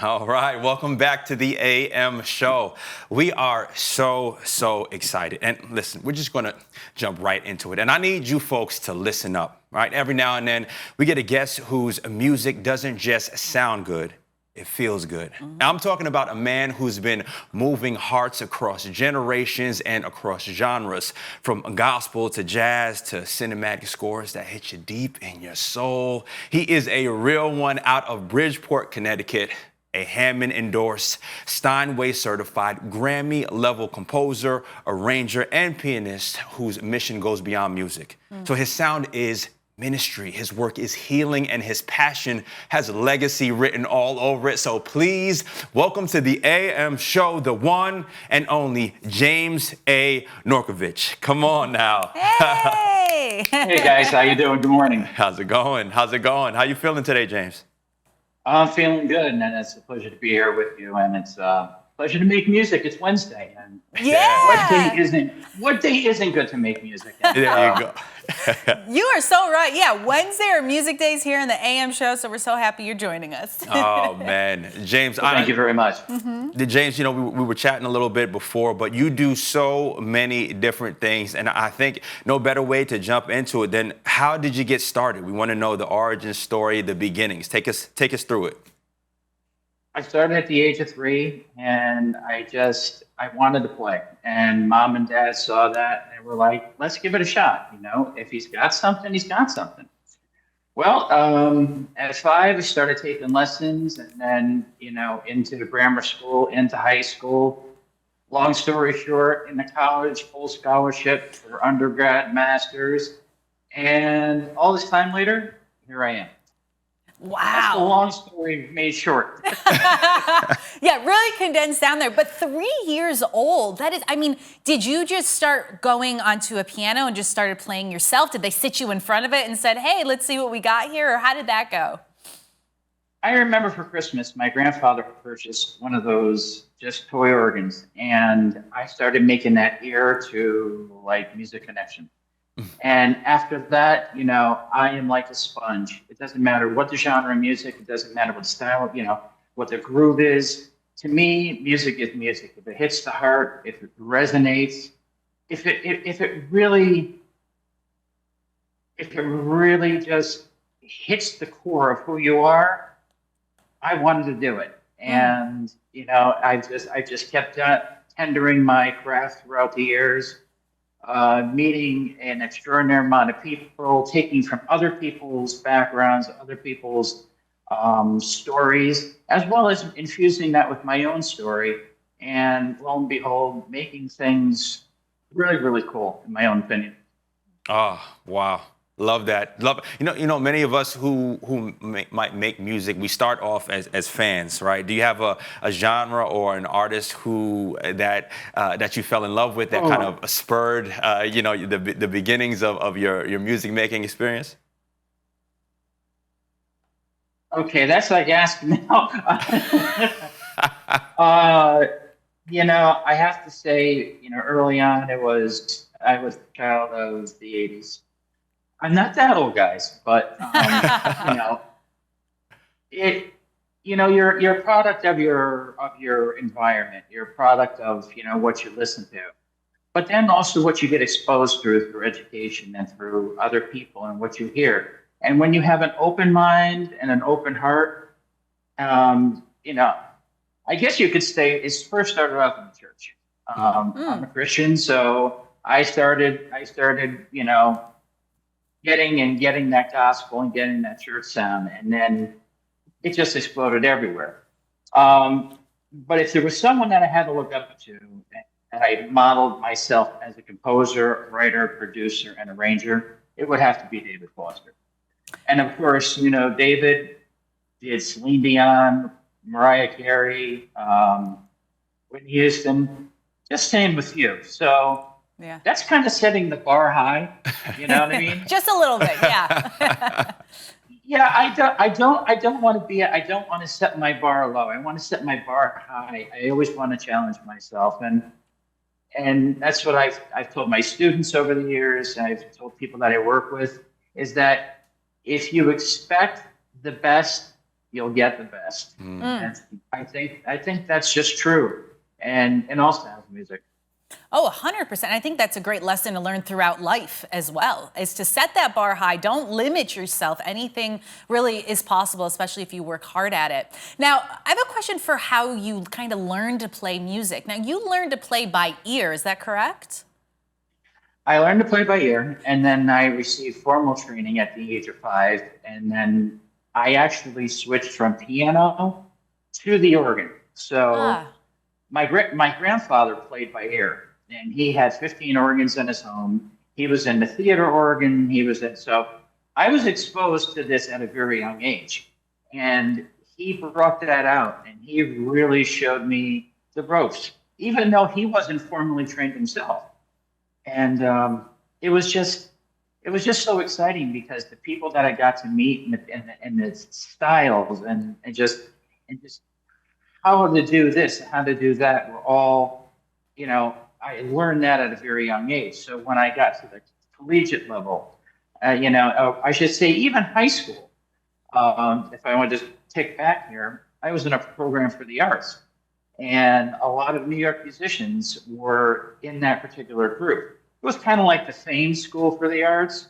All right, welcome back to the AM show. We are so excited. And listen, we're just going to jump right into it. And I need you folks to listen up, right? Every now and then we get a guest whose music doesn't just sound good, it feels good. I'm talking about a man who's been moving hearts across generations and across genres, from gospel to jazz to cinematic scores that hit you deep in your soul. He is a real one out of Bridgeport, Connecticut. A Hammond-endorsed, Steinway-certified, Grammy-level composer, arranger, and pianist whose mission goes beyond music. So his sound is ministry, his work is healing, and his passion has legacy written all over it. So please welcome to the AM show, the one and only James A. Norkawich. Come on now. Hey! Hey guys, how you doing? Good morning. How's it going? How you feeling today, James? I'm feeling good, and it's a pleasure to be here with you, and it's a pleasure to make music. It's Wednesday, and what day isn't good to make music? There you go. You are so right. Yeah, Wednesday are music days here in the AM show, so we're so happy you're joining us. Oh, man. James, Thank you very much. James, you know, we were chatting a little bit before, but you do so many different things, and I think no better way to jump into it than how did you get started? We want to know the origin story, the beginnings. Take us through it. I started at the age of 3, and I wanted to play. And mom and dad saw that, and were like, let's give it a shot. You know, if he's got something, he's got something. Well, at 5, I started taking lessons, and then, you know, into the grammar school, into high school. Long story short, in the college, full scholarship for undergrad, masters. And all this time later, here I am. Wow. That's a long story made short. Yeah, really condensed down there. But 3 years old, that is, I mean, did you just start going onto a piano and just started playing yourself? Did they sit you in front of it and said, hey, let's see what we got here? Or how did that go? I remember for Christmas, my grandfather purchased one of those just toy organs. And I started making that ear to like Music Connection. And after that, you know, I am like a sponge. It doesn't matter what the genre of music, it doesn't matter what style, you know, what the groove is. To me, music is music. If it hits the heart, if it resonates, if it really just hits the core of who you are, I wanted to do it. And, you know, I just kept tendering my craft throughout the years. Meeting an extraordinary amount of people, taking from other people's backgrounds, other people's stories, as well as infusing that with my own story. And lo and behold, making things really, really cool, in my own opinion. Oh, wow. Love that. Love it. You know, many of us who might make music, we start off as fans, right? Do you have a genre or an artist that you fell in love with that kind of spurred, you know, the beginnings of your music making experience? Okay, that's like asking now. You know, I have to say, you know, early on I was a child of the 80s. I'm not that old, guys, but you know, you're a product of your environment. You're a product of, you know, what you listen to, but then also what you get exposed through education and through other people and what you hear. And when you have an open mind and an open heart, you know, I guess you could say it first started off in the church. I'm a Christian, so I started, you know, getting that gospel and getting that church sound, and then it just exploded everywhere. But if there was someone that I had to look up to, and I modeled myself as a composer, writer, producer, and arranger, it would have to be David Foster. And of course, you know, David did Celine Dion, Mariah Carey, Whitney Houston, just same with you. So yeah, that's kind of setting the bar high. You know what I mean? Just a little bit, yeah. Yeah, I don't want to set my bar low. I want to set my bar high. I always want to challenge myself, and that's what I've told my students over the years, and I've told people that I work with, is that if you expect the best you'll get the best. And I think that's just true. And in all styles of music. Oh, 100%. I think that's a great lesson to learn throughout life as well, is to set that bar high. Don't limit yourself. Anything really is possible, especially if you work hard at it. Now, I have a question for how you kind of learned to play music. Now, you learned to play by ear, is that correct? I learned to play by ear, and then I received formal training at the age of 5. And then I actually switched from piano to the organ. So my grandfather played by ear, and he had 15 organs in his home. He was in the theater organ. So I was exposed to this at a very young age, and he brought that out, and he really showed me the ropes, even though he wasn't formally trained himself. And it was just so exciting because the people that I got to meet and the styles and just how to do this, how to do that were all, I learned that at a very young age. So when I got to the collegiate level, I should say even high school, if I want to just tick back here, I was in a program for the arts. And a lot of New York musicians were in that particular group. It was kind of like the same school for the arts,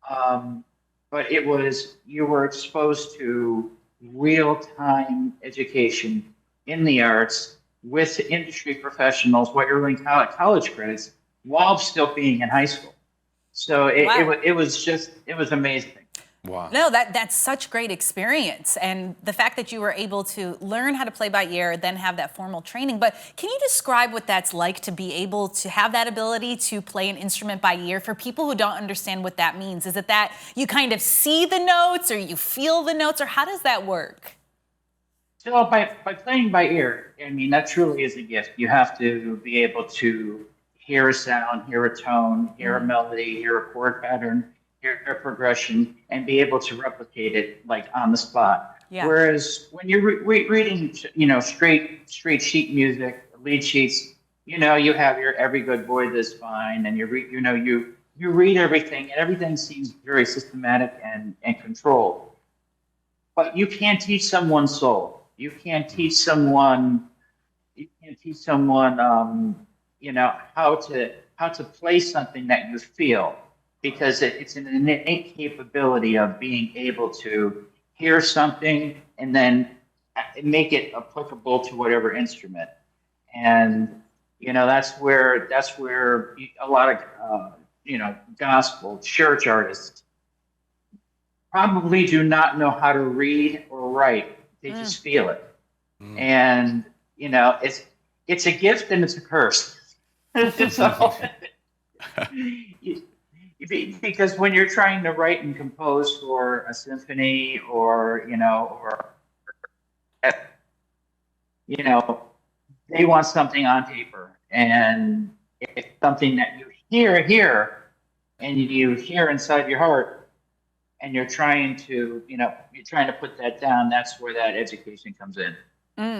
but you were exposed to real-time education in the arts with industry professionals, what you're learning college credits, while still being in high school. So it was amazing. Wow. No, that's such great experience. And the fact that you were able to learn how to play by ear, then have that formal training. But can you describe what that's like to be able to have that ability to play an instrument by ear for people who don't understand what that means? Is it that you kind of see the notes or you feel the notes, or how does that work? So by playing by ear, I mean, that truly is a gift. You have to be able to hear a sound, hear a tone, hear a melody, hear a chord pattern, hear a progression, and be able to replicate it like on the spot. Yeah. Whereas when you're reading, straight sheet music, lead sheets, you have your every good boy this fine, and you read everything, and everything seems very systematic and controlled. But you can't teach someone's soul. You can't teach someone, how to play something that you feel, because it's an innate capability of being able to hear something and then make it applicable to whatever instrument. And that's where a lot of gospel church artists probably do not know how to read or write. They just feel it. And it's a gift and it's a curse. So, because when you're trying to write and compose for a symphony or they want something on paper, and it's something that you hear here and you hear inside your heart, and you're trying to put that down. That's where that education comes in.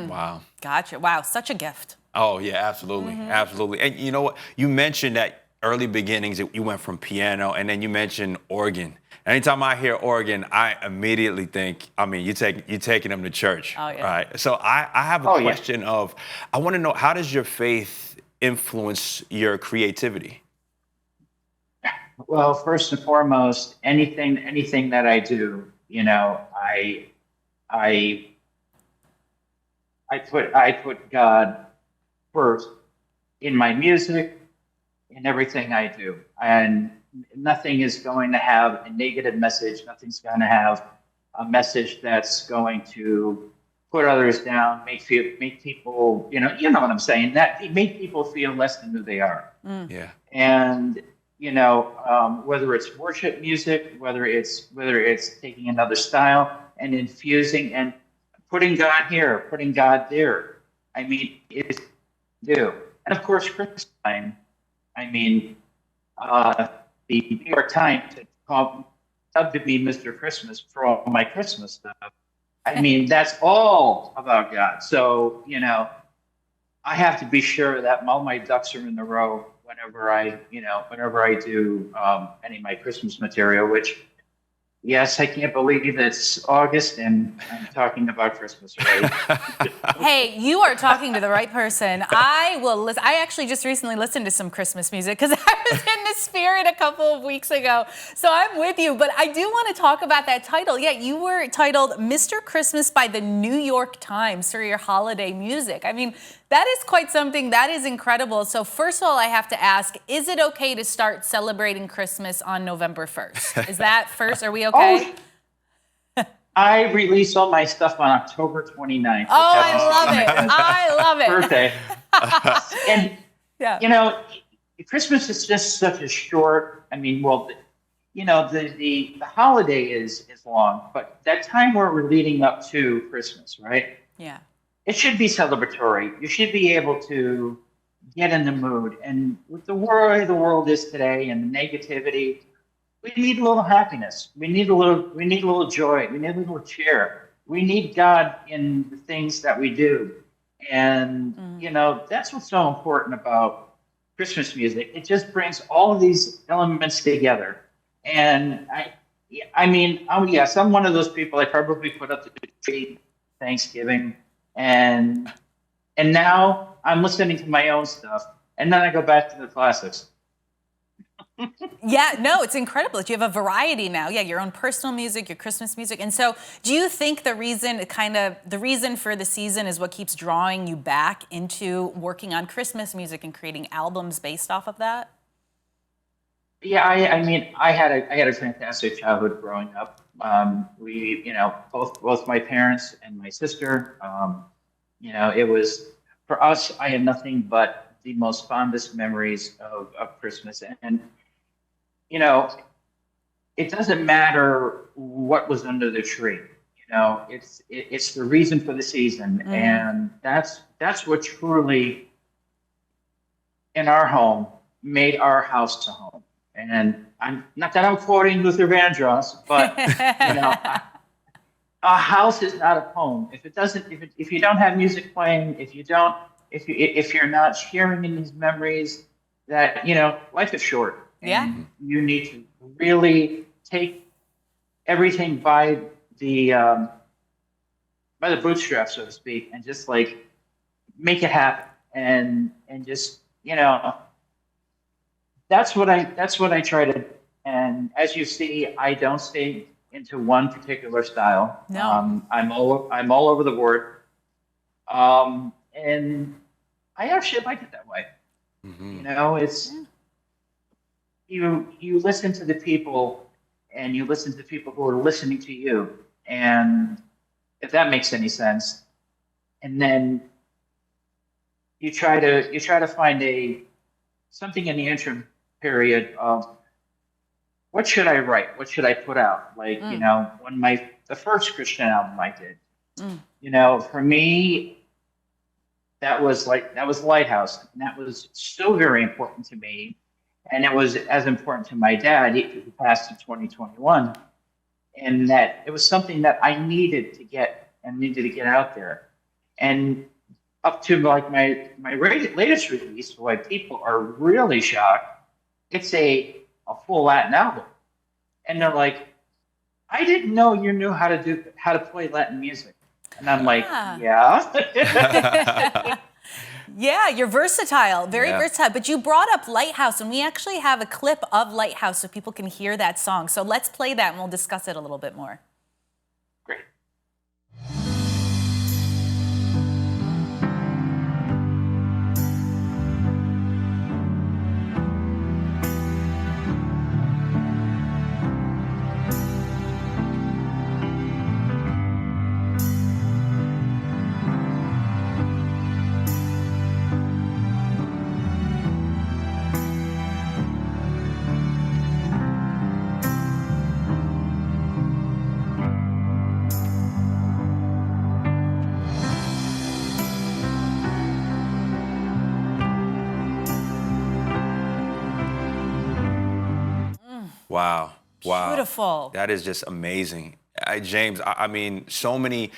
Wow. Gotcha. Wow, such a gift. Oh yeah, absolutely, absolutely. And you know what? You mentioned that early beginnings, you went from piano, and then you mentioned organ. Anytime I hear organ, I immediately think, you're taking them to church, right? So I have a question of, I want to know, how does your faith influence your creativity? Well, first and foremost, anything that I do, I put God first in my music, in everything I do, and nothing is going to have a negative message. Nothing's going to have a message that's going to put others down, make people, you know what I'm saying. That make people feel less than who they are. Yeah. And whether it's worship music, whether it's taking another style and infusing and putting God here, putting God there. It's do. And of course, Christmas time. The New York Times dubbed me Mr. Christmas for all my Christmas stuff. That's all about God. So, I have to be sure that all my ducks are in a row whenever I do any of my Christmas material, which Yes, I can't believe it's August and I'm talking about Christmas already. Hey, you are talking to the right person. I will listen. I actually just recently listened to some Christmas music because I was in the spirit a couple of weeks ago. So I'm with you. But I do want to talk about that title. Yeah, you were titled Mr. Christmas by the New York Times for your holiday music. I mean, that is quite something. That is incredible. So first of all, I have to ask, is it okay to start celebrating Christmas on November 1st? Is that first? Are we okay? Oh, I release all my stuff on October 29th, Oh, which happens to I be love my it. dad's I love it. birthday. And, Yeah. you know, Christmas is just such a short, I mean, well, the holiday is long, but that time where we're leading up to Christmas, right? Yeah. It should be celebratory. You should be able to get in the mood. And with the way the world is today and the negativity, we need a little happiness. We need a little joy. We need a little cheer. We need God in the things that we do. And that's what's so important about Christmas music. It just brings all of these elements together. And I mean, oh yes, I'm one of those people. I probably put up the tree Thanksgiving, and now I'm listening to my own stuff, and then I go back to the classics. Yeah, no, it's incredible. You have a variety now. Yeah, your own personal music, your Christmas music. And so do you think the reason for the season is what keeps drawing you back into working on Christmas music and creating albums based off of that? Yeah, I mean, I had a fantastic childhood growing up. Both my parents and my sister. It was for us. I had nothing but the most fondest memories of Christmas, and you know, it doesn't matter what was under the tree. It's the reason for the season, and that's what truly in our home made our house to home. And I'm not that I'm quoting Luther Vandross, but a house is not a home if it doesn't if you don't have music playing, if you're not sharing in these memories, that life is short, Yeah. and you need to really take everything by the bootstraps, so to speak, and just like make it happen, and just that's what I try to. And as you see, I don't stay into one particular style. No. I'm all over the board, and I actually like it that way. It's you listen to the people, and you listen to people who are listening to you, and if that makes any sense, and then you try to find something in the interim period of what should I write? What should I put out? Like, when the first Christian album I did, for me, that was Lighthouse. And that was so very important to me. And it was as important to my dad, who passed in 2021. And that it was something that I needed to get out there. And up to like my latest release, why people are really shocked, it's a full Latin album, and they're like, "I didn't know you knew how to play Latin music," and I'm like, "Yeah." Yeah, you're versatile, very Yeah. versatile. But you brought up Lighthouse, and we actually have a clip of Lighthouse so people can hear that song. So let's play that, and we'll discuss it a little bit more. Great. Wow. Wow. Beautiful. That is just amazing. James, I mean, so many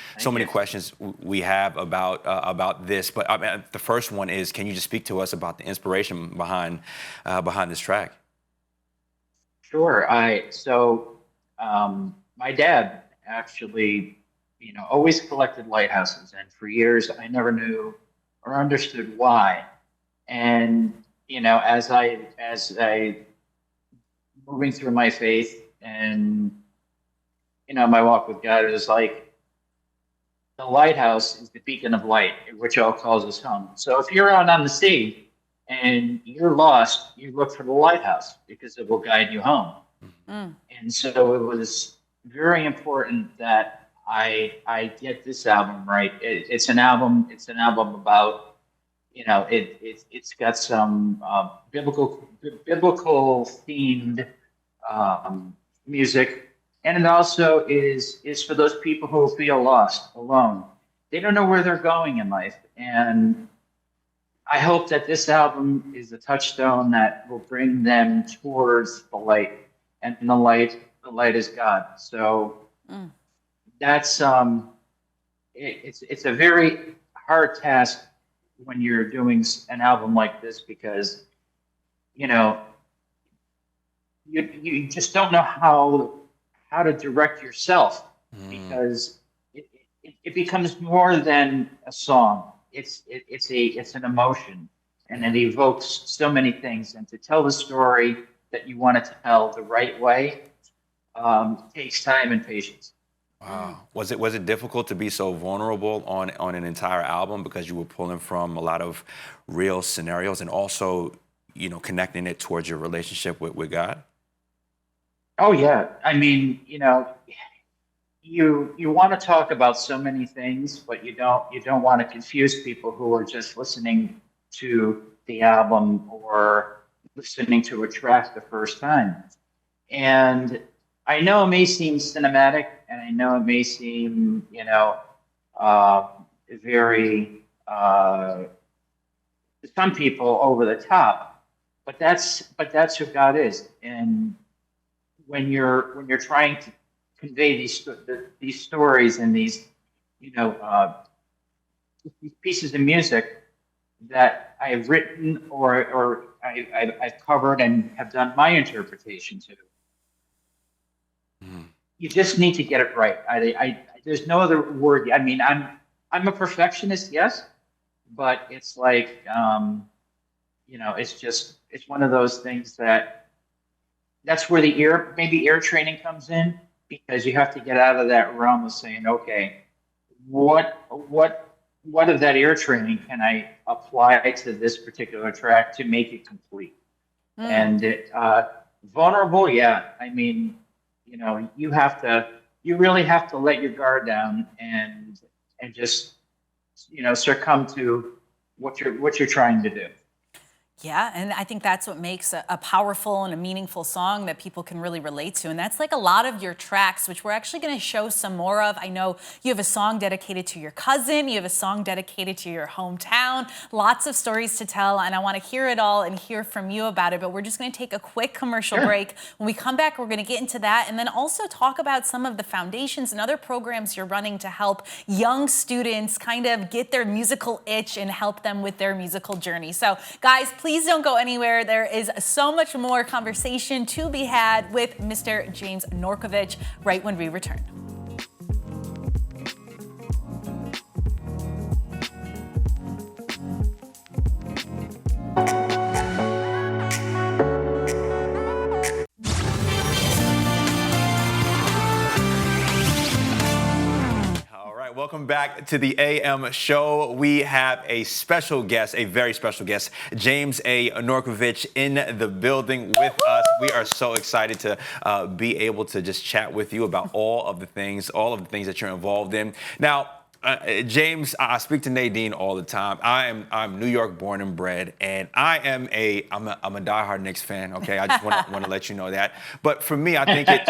questions we have about this, but I mean, the first one is, can you just speak to us about the inspiration behind this track? Sure. my dad actually, always collected lighthouses, and for years I never knew or understood why. And as I moving through my faith and my walk with God, it was like the lighthouse is the beacon of light, which all calls us home. So if you're out on the sea and you're lost, you look for the lighthouse because it will guide you home. Mm. And so it was very important that I get this album right. It's an album. It's an album about it's got some biblical themed music, and it also is for those people who feel lost, alone. They don't know where they're going in life, and I hope that this album is a touchstone that will bring them towards the light, and the light is God. So that's it's a very hard task when you're doing an album like this, because you just don't know how to direct yourself, because it becomes more than a song. It's an emotion, and it evokes so many things. And to tell the story that you want to tell the right way takes time and patience. Wow. Was it difficult to be so vulnerable on an entire album, because you were pulling from a lot of real scenarios and also, connecting it towards your relationship with God? Oh yeah. I mean, you want to talk about so many things, but you don't want to confuse people who are just listening to the album or listening to a track the first time. And I know it may seem cinematic, and I know it may seem, very to some people over the top, but that's who God is. And when you're trying to convey these stories and these pieces of music that I have written or I've covered and have done my interpretation to, you just need to get it right. There's no other word. I mean, I'm a perfectionist, yes, but it's like it's one of those things that's where the ear training comes in, because you have to get out of that realm of saying, okay, what of that ear training can I apply to this particular track to make it complete? And vulnerable, yeah. I mean, you really have to let your guard down and just succumb to what you're trying to do. Yeah, and I think that's what makes a powerful and a meaningful song that people can really relate to. And that's like a lot of your tracks, which we're actually going to show some more of. I know you have a song dedicated to your cousin. You have a song dedicated to your hometown. Lots of stories to tell, and I want to hear it all and hear from you about it. But we're just going to take a quick commercial break. When we come back, we're going to get into that and then also talk about some of the foundations and other programs you're running to help young students kind of get their musical itch and help them with their musical journey. So, guys, please don't go anywhere. There is so much more conversation to be had with Mr. James Norkawich right when we return. Welcome back to the AM show. We have a special guest, a very special guest, James A. Norkawich in the building with us. We are so excited to be able to just chat with you about all of the things that you're involved in. Now, James, I speak to Nadine all the time. I'm New York born and bred, and I'm a diehard Knicks fan. Okay, I just want to let you know that. But for me, I think it.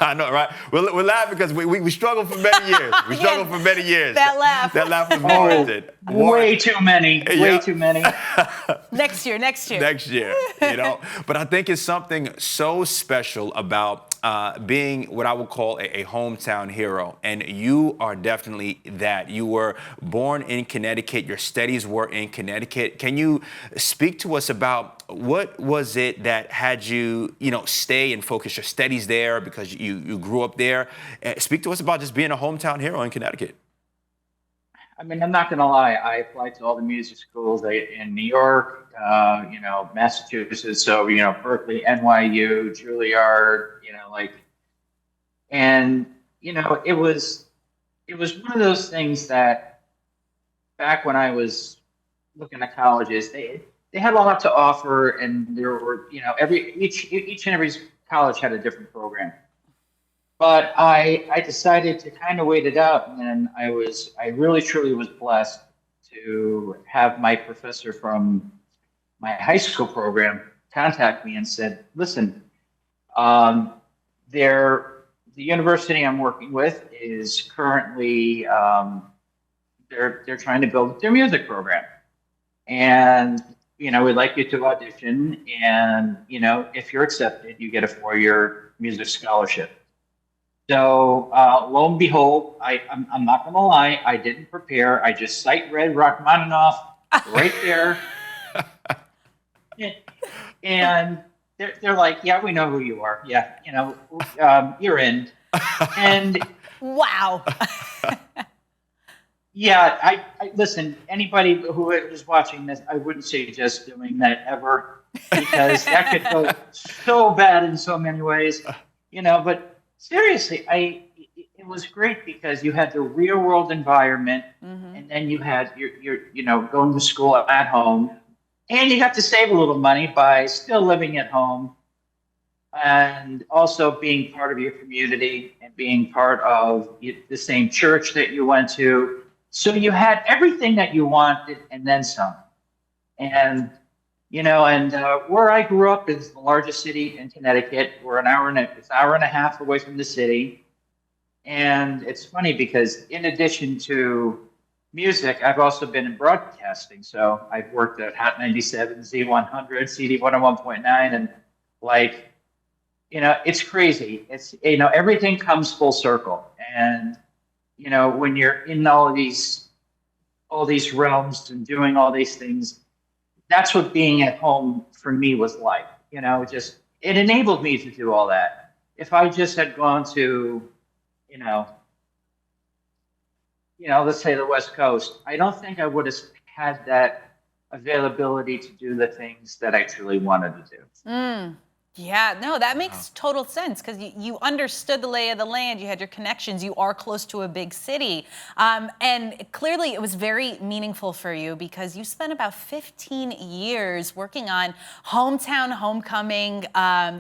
I know, right? We're laughing because we struggled for many years. We struggled for many years. That laugh was warranted. Way too many. Way too many. Next year. But I think it's something so special about being what I would call a hometown hero, and you are definitely that. You were born in Connecticut. Your studies were in Connecticut. Can you speak to us about what was it that had you, stay and focus your studies there because you grew up there? Speak to us about just being a hometown hero in Connecticut. I mean, I'm not going to lie. I applied to all the music schools in New York, Massachusetts. So, Berkeley, NYU, Juilliard, and, it was one of those things that back when I was looking at colleges, they had a lot to offer, and there were, each and every college had a different program. But I decided to kind of wait it out, and I really truly was blessed to have my professor from my high school program contact me and said, "Listen, the university I'm working with is currently they're trying to build their music program, and we'd like you to audition, and if you're accepted, you get a 4-year music scholarship." So lo and behold, I'm not going to lie, I didn't prepare. I just sight read Rachmaninoff right there, and they're like, "Yeah, we know who you are. Yeah, you're in." And wow. yeah, I listen. Anybody who is watching this, I wouldn't suggest doing that ever, because that could go so bad in so many ways, But seriously, it was great because you had the real world environment, and then you had your going to school at home, and you got to save a little money by still living at home, and also being part of your community and being part of the same church that you went to. So you had everything that you wanted and then some. And where I grew up is the largest city in Connecticut. We're an hour and a half away from the city. And it's funny because in addition to music, I've also been in broadcasting. So I've worked at Hot 97, Z100, CD 101.9, and it's crazy. It's, everything comes full circle. And, when you're in all these realms and doing all these things, that's what being at home for me was like. Just it enabled me to do all that. If I just had gone to, let's say the West Coast, I don't think I would have had that availability to do the things that I truly wanted to do. Yeah, no, that makes total sense because you understood the lay of the land. You had your connections. You are close to a big city. And clearly it was very meaningful for you because you spent about 15 years working on Hometown Homecoming,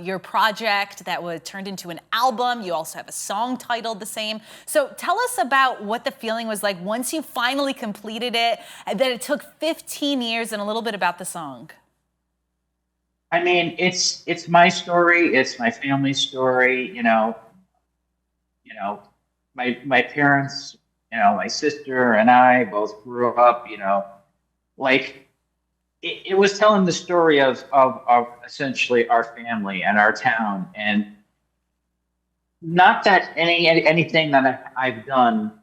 your project that was turned into an album. You also have a song titled the same. So tell us about what the feeling was like once you finally completed it, that it took 15 years, and a little bit about the song. I mean, it's my story. It's my family's story. My parents, my sister and I both grew up. It was telling the story of essentially our family and our town, and not that anything that I've done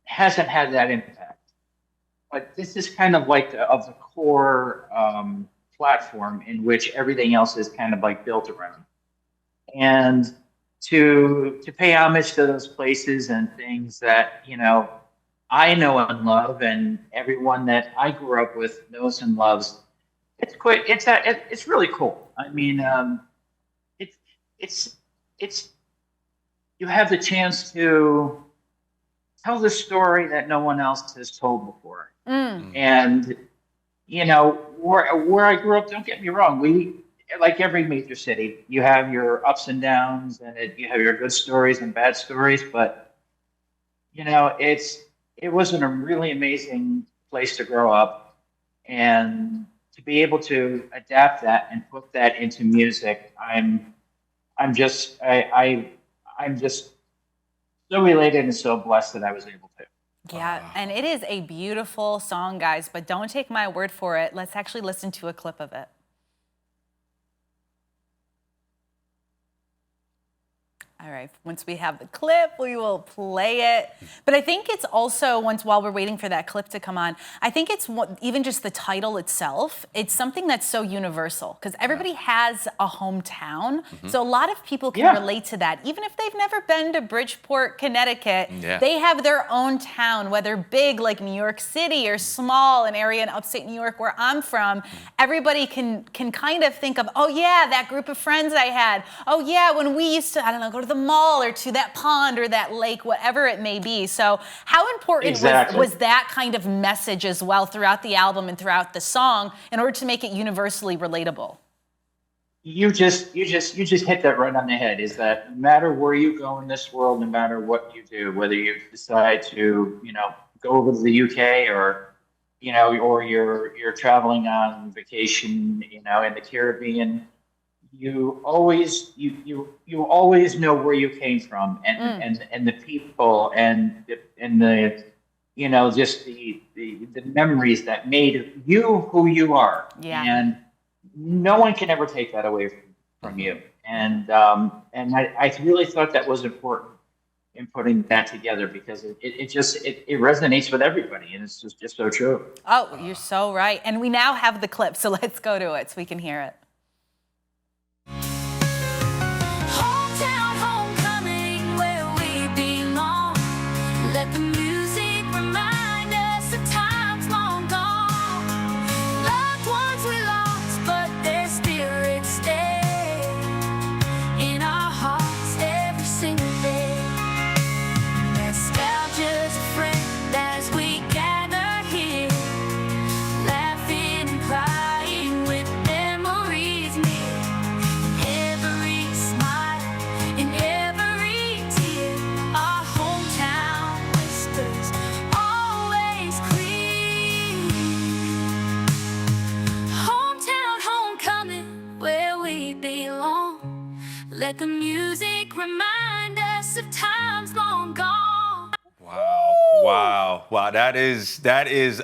hasn't had that impact, but this is kind of like the core. Platform in which everything else is kind of like built around, and to pay homage to those places and things that I know and love, and everyone that I grew up with knows and loves. It's really cool. I mean, it's you have the chance to tell the story that no one else has told before, and where I grew up, don't get me wrong, we, like every major city, you have your ups and downs, and you have your good stories and bad stories, but it wasn't a really amazing place to grow up, and to be able to adapt that and put that into music, I'm just so elated and so blessed that I was able to. Yeah, and it is a beautiful song, guys, but don't take my word for it. Let's actually listen to a clip of it. All right. Once we have the clip, we will play it. But I think it's also, while we're waiting for that clip to come on, I think it's even just the title itself. It's something that's so universal because everybody has a hometown. So a lot of people can relate to that. Even if they've never been to Bridgeport, Connecticut, they have their own town, whether big like New York City or small, an area in upstate New York where I'm from. Everybody can kind of think of, oh yeah, that group of friends I had. Oh yeah, when we used to, I don't know, go to the mall or to that pond or that lake, whatever it may be. So how important was that kind of message as well throughout the album and throughout the song in order to make it universally relatable? You just hit that right on the head. Is that no matter where you go in this world, no matter what you do, whether you decide to, go over to the UK or, or you're traveling on vacation, in the Caribbean, you always know where you came from and the people and the just the memories that made you who you are. And no one can ever take that away from you. And I really thought that was important in putting that together because it resonates with everybody, and it's just so true. Oh, you're so right. And we now have the clip, so let's go to it so we can hear it. Let the music remind us of times long gone. Wow. That is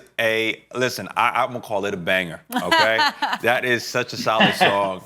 listen, I'm gonna call it a banger, okay? That is such a solid song.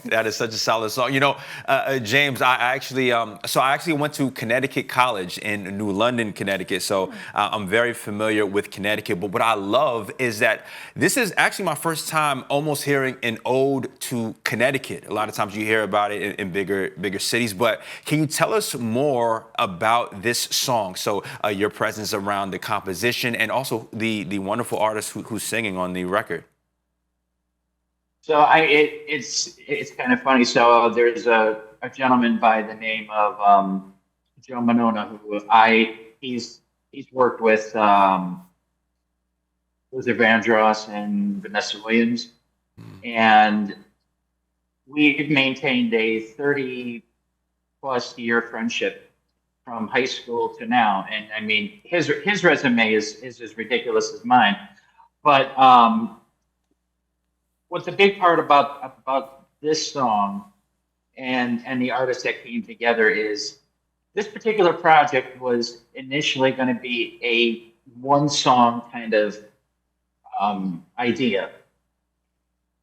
James, I actually went to Connecticut College in New London, Connecticut. So I'm very familiar with Connecticut. But what I love is that this is actually my first time almost hearing an ode to Connecticut. A lot of times you hear about it in bigger cities, but can you tell us more about this song? So your presence around the composition and also the wonderful artist who's singing on the record. So it's kind of funny. So there's a gentleman by the name of Joe Monona who he's worked with Luther Vandross and Vanessa Williams, and we've maintained a 30+ year friendship from high school to now. And I mean, his resume is as ridiculous as mine. But what's a big part about this song and the artists that came together is this particular project was initially going to be a one song kind of idea.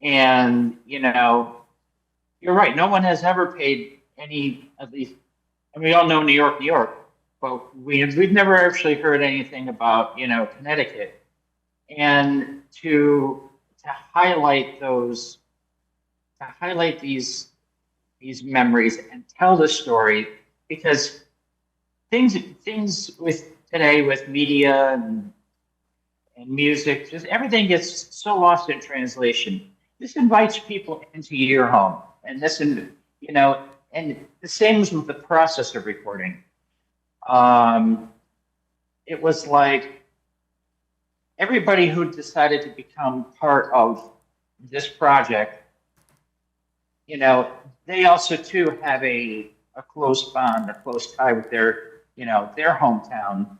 And, you're right. No one has ever paid any of these. And we all know New York, but we've never actually heard anything about, Connecticut. And to highlight these memories and tell the story, because things with today with media and music, just everything gets so lost in translation. This invites people into your home, and and the same was with the process of recording. It was like everybody who decided to become part of this project, they also too have a close bond, a close tie with their hometown.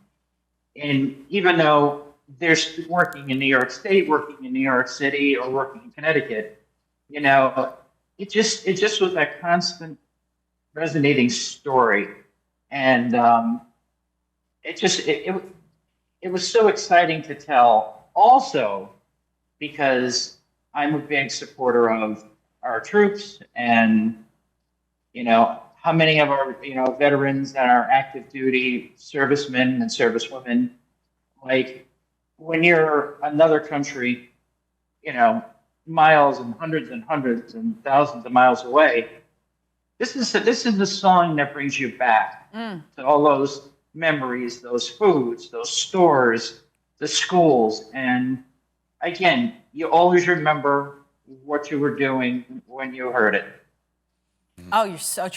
And even though they're working in New York State, working in New York City, or working in Connecticut, it just was that constant resonating story, and it was so exciting to tell. Also, because I'm a big supporter of our troops, and how many of our, veterans and our active duty servicemen and servicewomen, like when you're another country, miles and hundreds and thousands of miles away, this is the song that brings you back to all those memories, those foods, those stores, the schools. And again, you always remember what you were doing when you heard it. Oh, you're so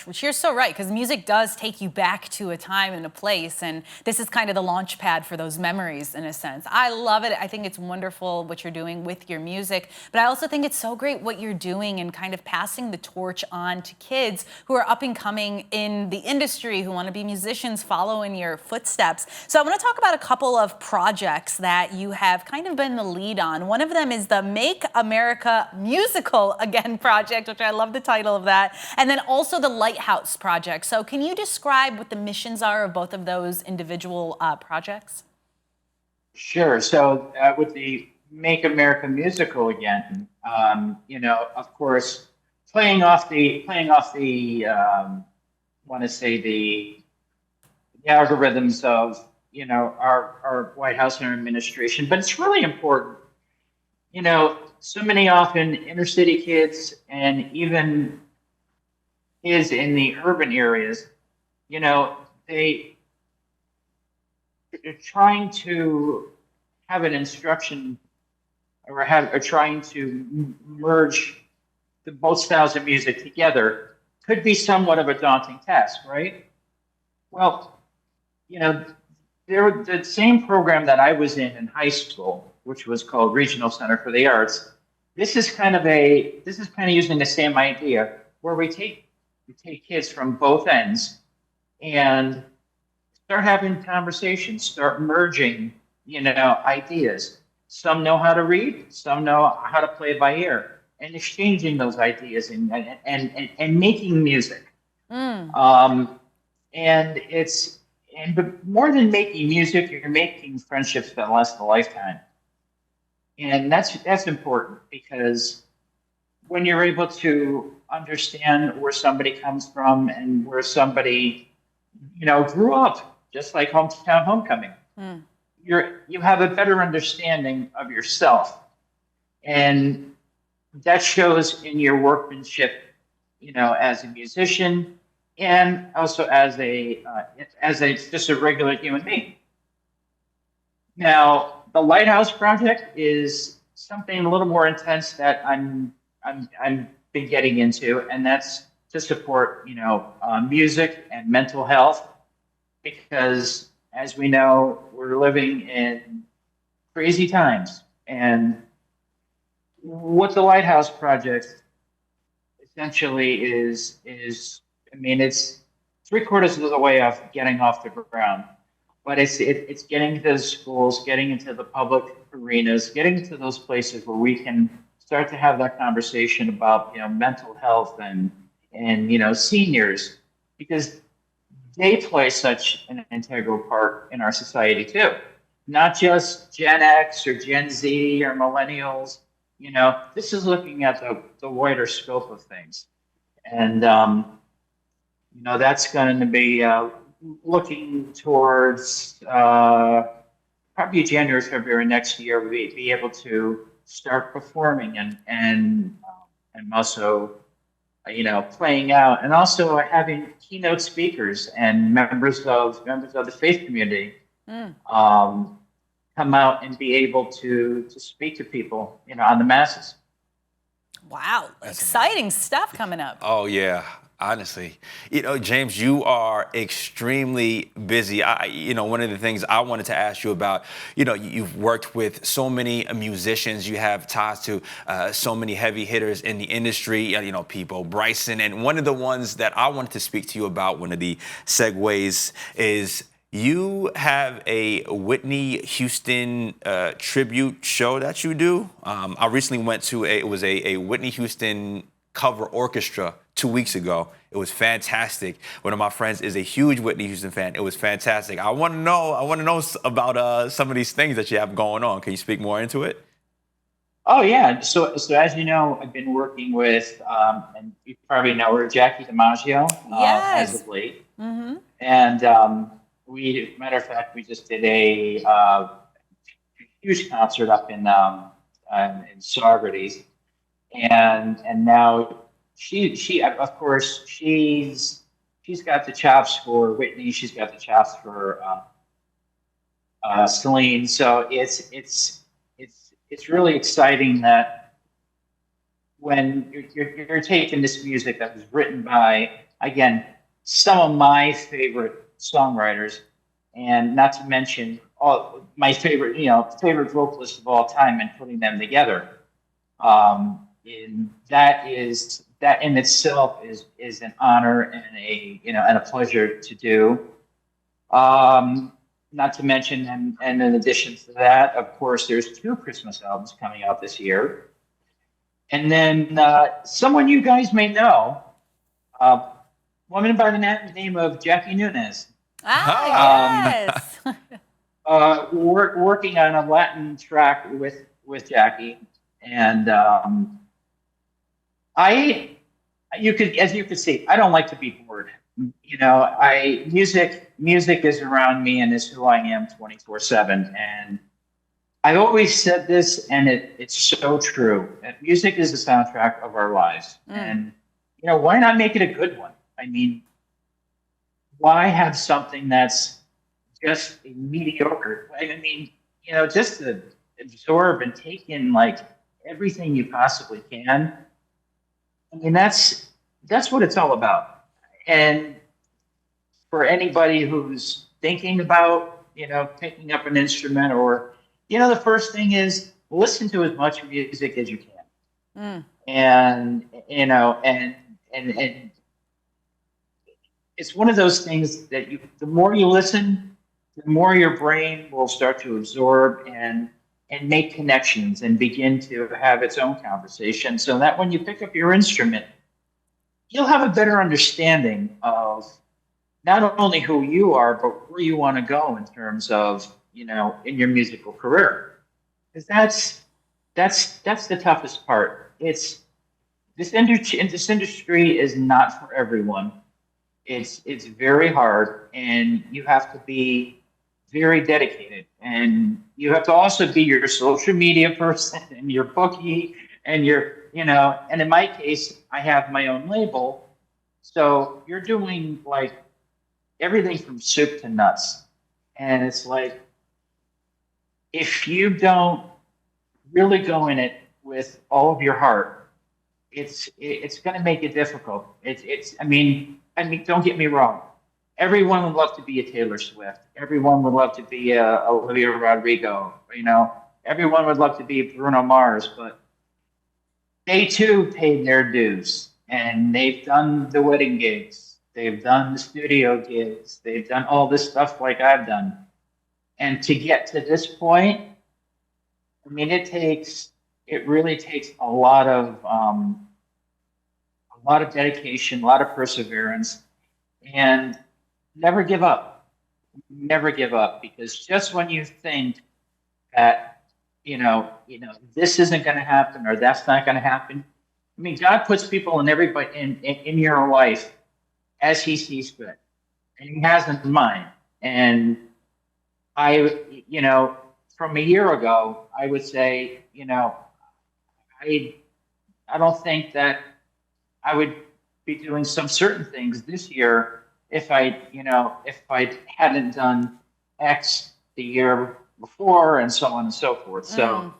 right, because music does take you back to a time and a place, and this is kind of the launch pad for those memories in a sense. I love it. I think it's wonderful what you're doing with your music, but I also think it's so great what you're doing and kind of passing the torch on to kids who are up and coming in the industry, who want to be musicians, follow in your footsteps. So I want to talk about a couple of projects that you have kind of been the lead on. One of them is the Make America Musical Again project, which I love the title of that, and then also the Lighthouse project. So can you describe what the missions are of both of those individual projects? Sure. So with the Make America Musical Again, of course, playing off the want to say the algorithms of our White House and our administration, but it's really important. So many often inner city kids and even kids in the urban areas, they're trying to have an instruction or trying to merge the both styles of music together could be somewhat of a daunting task, right? Well, the same program that I was in high school, which was called Regional Center for the Arts. This is kind of using the same idea where we take kids from both ends and start having conversations, start merging, ideas. Some know how to read, some know how to play by ear, and exchanging those ideas and making music. But more than making music, you're making friendships that last a lifetime. And that's important because when you're able to understand where somebody comes from and where somebody, grew up, just like hometown homecoming, you have a better understanding of yourself, and that shows in your workmanship, as a musician, and also as just a regular human being. Now, the Lighthouse project is something a little more intense that I'm been getting into, and that's to support music and mental health, because as we know, we're living in crazy times. And what the Lighthouse project essentially is it's 3/4 of the way of getting off the ground, but it's getting into the schools, getting into the public arenas, getting into those places where we can start to have that conversation about mental health and seniors, because they play such an integral part in our society too. Not just Gen X or Gen Z or millennials. This is looking at the wider scope of things, and that's going to be looking towards probably January, February next year. We'll be able to start performing and also playing out, and also having keynote speakers and members of the faith community come out and be able to speak to people on the masses. Wow, exciting stuff coming up. Oh yeah. Honestly, James, you are extremely busy. One of the things I wanted to ask you about, you've worked with so many musicians, you have ties to so many heavy hitters in the industry, people, Bryson. And one of the ones that I wanted to speak to you about, one of the segues, is you have a Whitney Houston tribute show that you do. I recently went to a Whitney Houston cover orchestra 2 weeks ago. It was fantastic. One of my friends is a huge Whitney Houston fan. It was fantastic. I want to know about some of these things that you have going on. Can you speak more into it? Oh yeah. So as you know, I've been working with, and you probably know her, Jackie DiMaggio, as Yes. of late. Mm-hmm. And matter of fact, we just did a huge concert up in Saugerties, and now she of course she's got the chops for Whitney. She's got the chops for Celine. So it's really exciting that when you're taking this music that was written by, again, some of my favorite songwriters, and not to mention all my favorite vocalists of all time, and putting them together. And that in itself is an honor and a pleasure to do. Not to mention, and in addition to that, of course, there's two Christmas albums coming out this year. And then someone you guys may know, a woman by the name of Jackie Nunez, Ah, yes. working on a Latin track with Jackie. And as you could see, I don't like to be bored. Music is around me and is who I am 24/7. And I've always said this, and it's so true. That music is the soundtrack of our lives, and why not make it a good one? I mean, why have something that's just mediocre? I mean, just to absorb and take in like everything you possibly can. I mean, that's what it's all about. And for anybody who's thinking about, picking up an instrument, or, the first thing is listen to as much music as you can. And, and it's one of those things that the more you listen, the more your brain will start to absorb and make connections and begin to have its own conversation, so that when you pick up your instrument, you'll have a better understanding of not only who you are, but where you want to go in terms of, in your musical career. Because that's the toughest part. This industry is not for everyone. It's very hard, and you have to be very dedicated, and you have to also be your social media person and your bookie and and in my case, I have my own label. So you're doing like everything from soup to nuts. And it's like, if you don't really go in it with all of your heart, it's going to make it difficult. I mean, don't get me wrong. Everyone would love to be a Taylor Swift. Everyone would love to be a Olivia Rodrigo. Everyone would love to be Bruno Mars, but they too paid their dues, and they've done the wedding gigs, they've done the studio gigs, they've done all this stuff like I've done. And to get to this point, I mean, it really takes a lot of dedication, a lot of perseverance, and never give up. Never give up, because just when you think that this isn't going to happen, or that's not going to happen. I mean, God puts people in everybody in your life as He sees fit, and He has in mind. And from a year ago, I would say, I don't think that I would be doing some certain things this year if I hadn't done X the year before, and so on and so forth. So,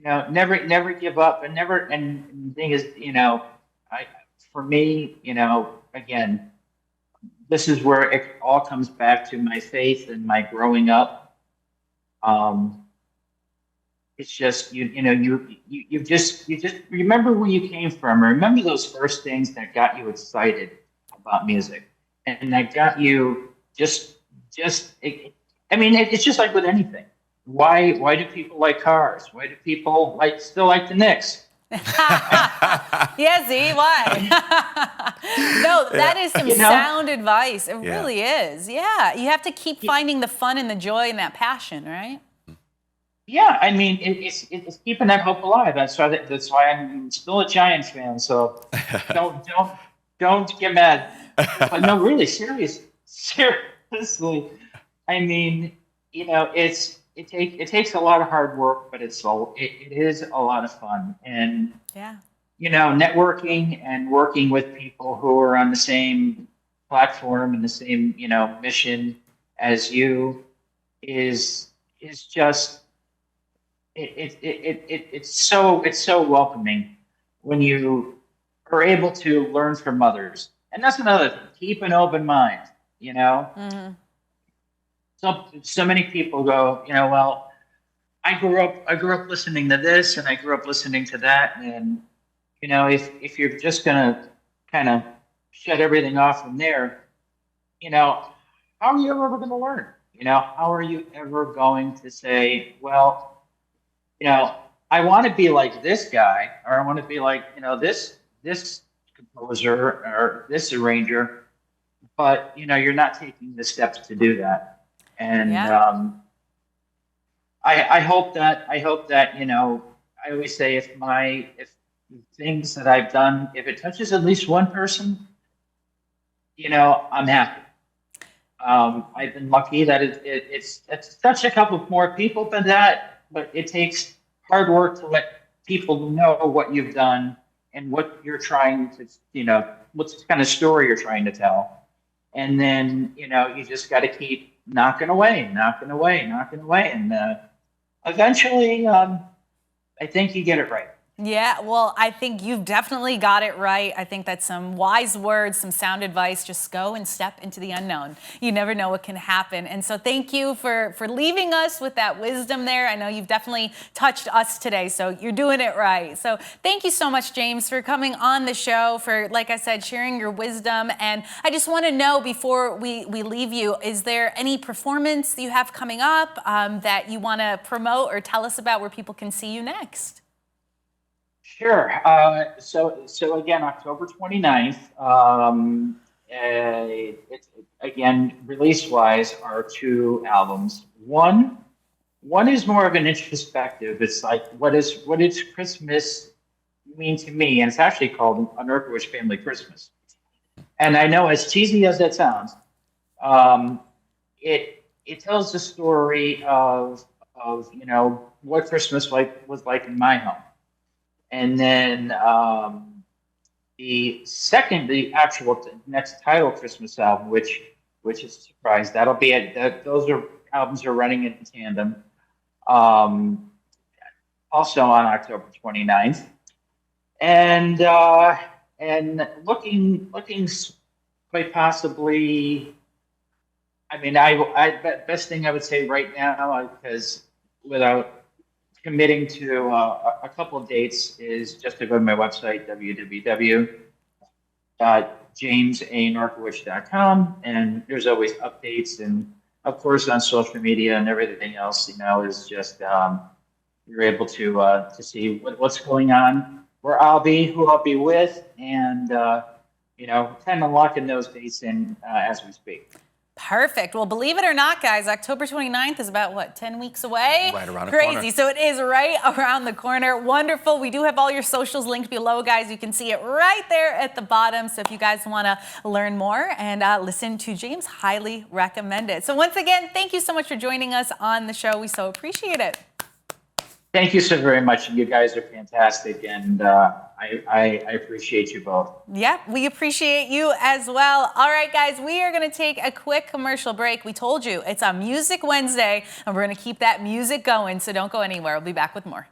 never give up, and the thing is, for me, again, this is where it all comes back to my faith and my growing up. It's just, you just remember where you came from. Remember those first things that got you excited about music, and that got you it's just like with anything. Why do people like cars? Why do people still like the Knicks? Yeah, see, why? No, that is some sound advice. It really is. Yeah, you have to keep finding the fun and the joy and that passion, right? Yeah, I mean, it's keeping that hope alive. That's why I'm still a Giants fan. So don't don't don't get mad. But no, really, seriously. I mean, it takes a lot of hard work, but it is a lot of fun. And Yeah. networking and working with people who are on the same platform and the same mission as you is just it's so welcoming when you are able to learn from others. And that's another thing. Keep an open mind. Hmm. So many people go, well, I grew up listening to this and I grew up listening to that. And if you're just gonna kind of shut everything off from there, how are you ever going to learn? How are you ever going to say, well, I want to be like this guy, or I want to be like, this composer or this arranger, but you're not taking the steps to do that. And Yeah. I hope that I always say if things that I've done, if it touches at least one person, I'm happy. I've been lucky that it's touched a couple more people than that, but it takes hard work to let people know what you've done and what you're trying to, what kind of story you're trying to tell. And then, you just got to keep knocking away, knocking away, knocking away. And eventually, I think you get it right. Yeah, well, I think you've definitely got it right. I think that's some wise words, some sound advice. Just go and step into the unknown. You never know what can happen. And so thank you for leaving us with that wisdom there. I know you've definitely touched us today, so you're doing it right. So thank you so much, James, for coming on the show, for, like I said, sharing your wisdom. And I just want to know, before we leave you, is there any performance that you have coming up that you want to promote or tell us about, where people can see you next? Sure. So again, October 29th, again, release-wise, are two albums. One is more of an introspective. It's like, what does Christmas mean to me? And it's actually called A Norkawich Family Christmas. And I know, as cheesy as that sounds, it tells the story of what Christmas was like in my home. And then the actual next title Christmas album, which is a surprise, that'll be albums are running in tandem. Also on October 29th, and looking quite possibly. I mean, best thing I would say right now, because without committing to a couple of dates, is just to go to my website, www.jamesanorkawich.com, and there's always updates, and of course on social media and everything else, is just you're able to see what's going on, where I'll be, who I'll be with, and kind of locking those dates in as we speak. Perfect. Well, believe it or not, guys, October 29th is about, 10 weeks away? Right around the Crazy. corner. So it is right around the corner. Wonderful. We do have all your socials linked below, guys. You can see it right there at the bottom. So if you guys want to learn more and listen to James, highly recommend it. So once again, thank you so much for joining us on the show. We so appreciate it. Thank you so very much. You guys are fantastic, and I appreciate you both. Yeah, we appreciate you as well. All right, guys, we are going to take a quick commercial break. We told you it's a Music Wednesday, and we're going to keep that music going, so don't go anywhere. We'll be back with more.